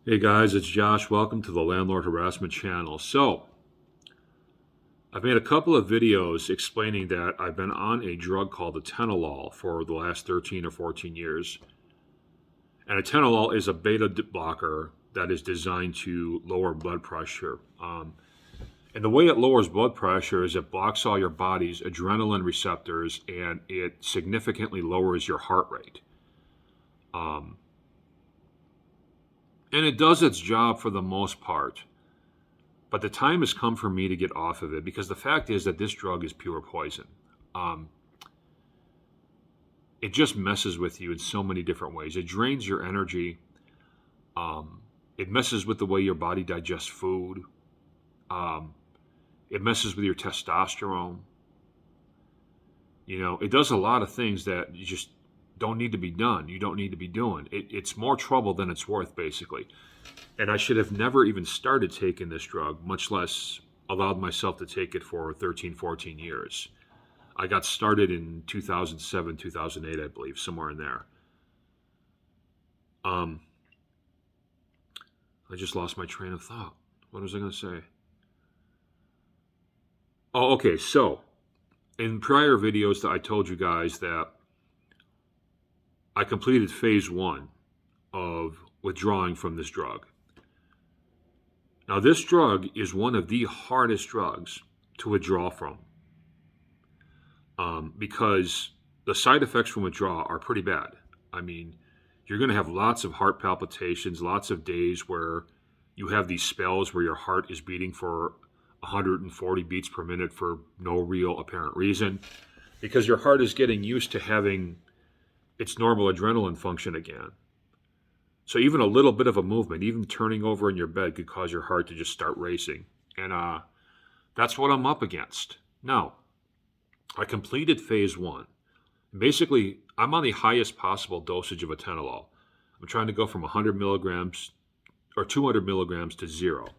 Hey guys, it's Josh. Welcome to the Landlord Harassment Channel. I've made a couple of videos explaining that I've been on a drug called Atenolol for the last 13 or 14 years. And Atenolol is a beta blocker that is designed to lower blood pressure. And the way it lowers blood pressure is it blocks all your body's adrenaline receptors and it significantly lowers your heart rate. Um, and it does its job for the most part. But the time has come for me to get off of it because the fact is that this drug is pure poison. Um, it just messes with you in so many different ways. It drains your energy. Um, it messes with the way your body digests food. Um, it messes with your testosterone. It does a lot of things that you just don't need to be done. You don't need to be doing. It's more trouble than it's worth, basically. And I should have never even started taking this drug, much less allowed myself to take it for 13, 14 years. I got started in 2007, 2008, I believe, somewhere in there. Um, I just lost my train of thought. What was I going to say? Oh, okay. So, in prior videos, I told you guys that I completed phase one of withdrawing from this drug. Now, this drug is one of the hardest drugs to withdraw from because the side effects from withdrawal are pretty bad. I mean, you're going to have lots of heart palpitations, lots of days where you have these spells where your heart is beating for 140 beats per minute for no real apparent reason because your heart is getting used to having its normal adrenaline function again. So even a little bit of a movement, even turning over in your bed, could cause your heart to just start racing. And that's what I'm up against. Now, I completed phase one. Basically, I'm on the highest possible dosage of atenolol. I'm trying to go from 100 milligrams or 200 milligrams to zero.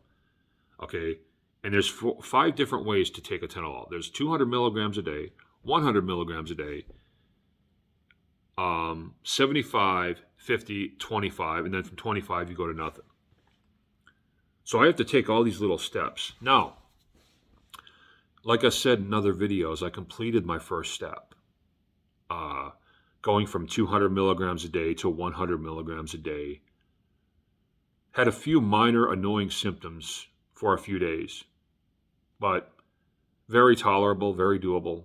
Okay? And there's five different ways to take atenolol. There's 200 milligrams a day, 100 milligrams a day, 75, 50, 25, and then from 25 you go to nothing. So I have to take all these little steps. Now, like I said in other videos, I completed my first step, going from 200 milligrams a day to 100 milligrams a day. Had a few minor annoying symptoms for a few days, but very tolerable, very doable.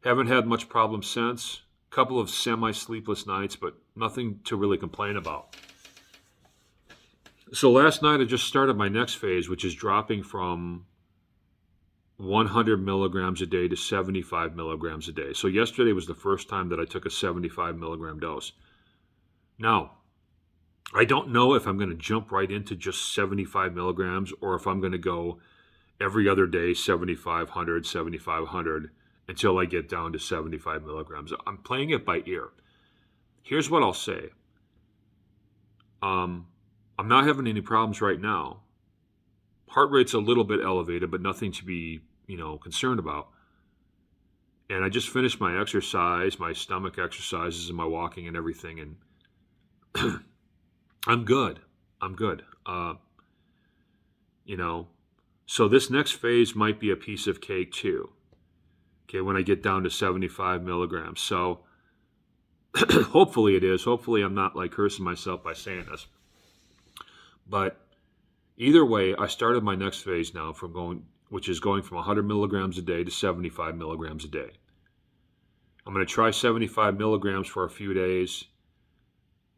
Haven't had much problem since. Couple of semi-sleepless nights, but nothing to really complain about. So last night I just started my next phase, which is dropping from 100 milligrams a day to 75 milligrams a day. So yesterday was the first time that I took a 75 milligram dose. Now, I don't know if I'm going to jump right into just 75 milligrams or if I'm going to go every other day, 7,500, 7,500, until I get down to 75 milligrams. I'm playing it by ear. Here's what I'll say. I'm not having any problems right now. Heart rate's a little bit elevated, but nothing to be, concerned about. And I just finished my exercise, my stomach exercises and my walking and everything, and I'm good. I'm good. So this next phase might be a piece of cake too. Okay, when I get down to 75 milligrams. So hopefully it is. Hopefully I'm not like cursing myself by saying this. But either way, I started my next phase now which is going from 100 milligrams a day to 75 milligrams a day. I'm going to try 75 milligrams for a few days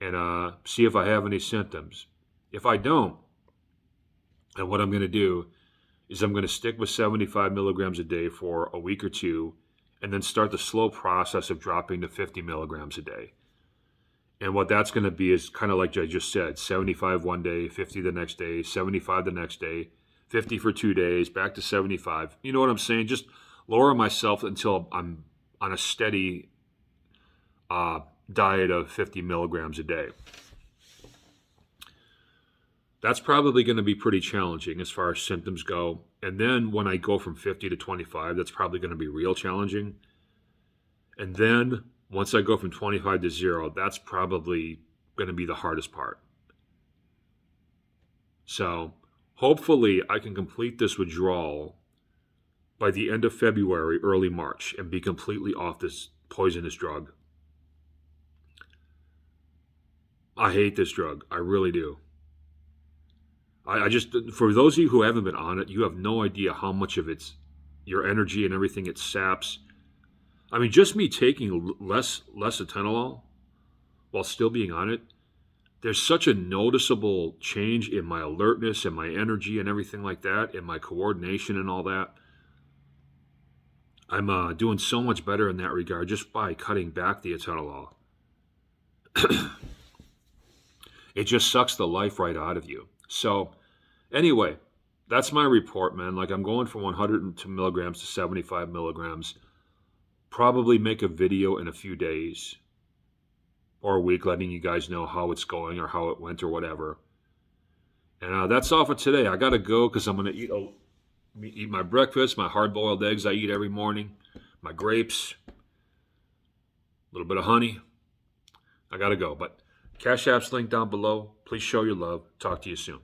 and see if I have any symptoms. If I don't, then what I'm going to do is I'm going to stick with 75 milligrams a day for a week or two and then start the slow process of dropping to 50 milligrams a day. And what that's going to be is kind of like I just said, 75 one day, 50 the next day, 75 the next day, 50 for 2 days, back to 75. You know what I'm saying? Just lower myself until I'm on a steady diet of 50 milligrams a day. That's probably going to be pretty challenging as far as symptoms go. And then when I go from 50 to 25, that's probably going to be real challenging. And then once I go from 25 to zero, that's probably going to be the hardest part. So hopefully I can complete this withdrawal by the end of February, early March, and be completely off this poisonous drug. I hate this drug. I really do. I just, for those of you who haven't been on it, you have no idea how much of your energy and everything it saps. I mean, just me taking less atenolol while still being on it, there's such a noticeable change in my alertness and my energy and everything like that, and my coordination and all that. I'm doing so much better in that regard just by cutting back the atenolol. It just sucks the life right out of you. So, anyway, that's my report, man. Like, I'm going from 102 milligrams to 75 milligrams. Probably make a video in a few days or a week letting you guys know how it's going or how it went or whatever. And that's all for today. I got to go because I'm going to eat my breakfast, my hard-boiled eggs I eat every morning, my grapes, a little bit of honey. I got to go. But Cash App's link down below. Please show your love. Talk to you soon.